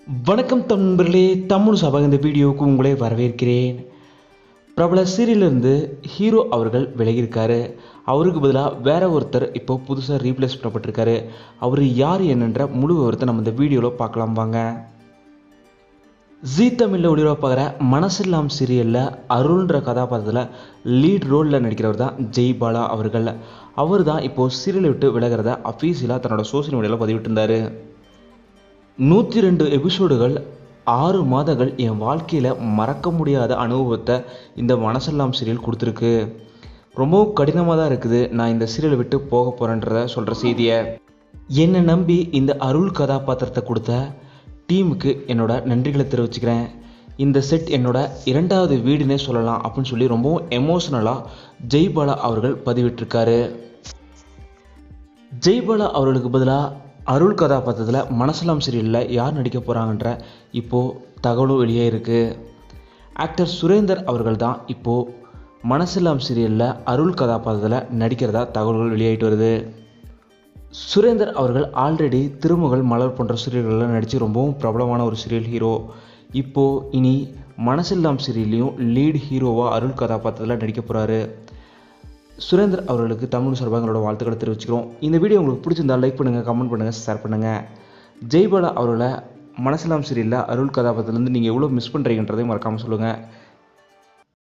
வணக்கம் நண்பர்களே, தமிழ் சபக இந்த வீடியோவுக்கு உங்களை வரவேற்கிறேன். பிரபல சீரியலிருந்து ஹீரோ அவர்கள் விலகியிருக்காரு. அவருக்கு பதிலாக வேற ஒருத்தர் இப்போ புதுசாக ரீப்ளேஸ் பண்ணப்பட்டிருக்காரு. அவர் யார் என்னன்ற முழு விவரத்தை நம்ம இந்த வீடியோவில் பார்க்கலாம் வாங்க. ஜீ தமிழில் ஒளிபரப்பாகிற மனசெல்லாம் சீரியலில் அருள்ன்ற கதாபாத்திரத்தில் லீட் ரோலில் நடிக்கிறவர் தான் ஜெய் பாலா அவர்கள். அவர் தான் இப்போது சீரியலை விட்டு விலகிறத அஃபீஷியலாக தன்னோட சோசியல் மீடியாவில் பதிவிட்டிருந்தார். 102 எபிசோடுகள், 6 மாதங்கள் என் வாழ்க்கையில் மறக்க முடியாத அனுபவத்தை இந்த மனசெல்லாம் சீரியல் கொடுத்துருக்கு. ரொம்பவும் கடினமாக தான் இருக்குது நான் இந்த சீரியலை விட்டு போக போகிறேன்றத சொல்கிற செய்தியை. என்னை நம்பி இந்த அருள் கதாபாத்திரத்தை கொடுத்த டீமுக்கு என்னோட நன்றிகளை தெரிவிச்சுக்கிறேன். இந்த செட் என்னோட 2வது வீடுன்னே சொல்லலாம் அப்படின்னு சொல்லி ரொம்பவும் எமோஷ்னலாக ஜெய்பாலா அவர்கள் பதிவிட்டிருக்காரு. ஜெய்பாலா அவர்களுக்கு பதிலாக அருள் கதாபாத்திரத்தில் மனசெல்லாம் சீரியலில் யார் நடிக்க போகிறாங்கன்ற இப்போது தகவலும் வெளியே இருக்குது. ஆக்டர் சுரேந்தர் அவர்கள் தான் இப்போது மனசெல்லாம் சீரியலில் அருள் கதாபாத்திரத்தில் நடிக்கிறதா தகவல்கள் வெளியாகிட்டு வருது. சுரேந்தர் அவர்கள் ஆல்ரெடி திருமகள் மலர் போன்ற சீரியல்களில் நடித்து ரொம்பவும் பிரபலமான ஒரு சீரியல் ஹீரோ. இப்போது இனி மனசெல்லாம் சீரியல்லையும் லீட் ஹீரோவாக அருள் கதாபாத்திரத்தில் நடிக்க போகிறாரு. சுரேந்தர் அவர்களுக்கு தமிழ் சார்பாக வாழ்த்துக்களை தெரிவிச்சுக்கிறோம். இந்த வீடியோ உங்களுக்கு பிடிச்சிருந்தால் லைக் பண்ணுங்கள், கமெண்ட் பண்ணுங்கள், ஷேர் பண்ணுங்கள். ஜெய்பாலா அவர்களை மனசெல்லாம் சீரியலில் அருள் கதாபாத்திரத்துலேருந்து நீங்கள் எவ்வளோ மிஸ் பண்ணுறீங்கன்றதையும் மறக்காமல் சொல்லுங்கள்.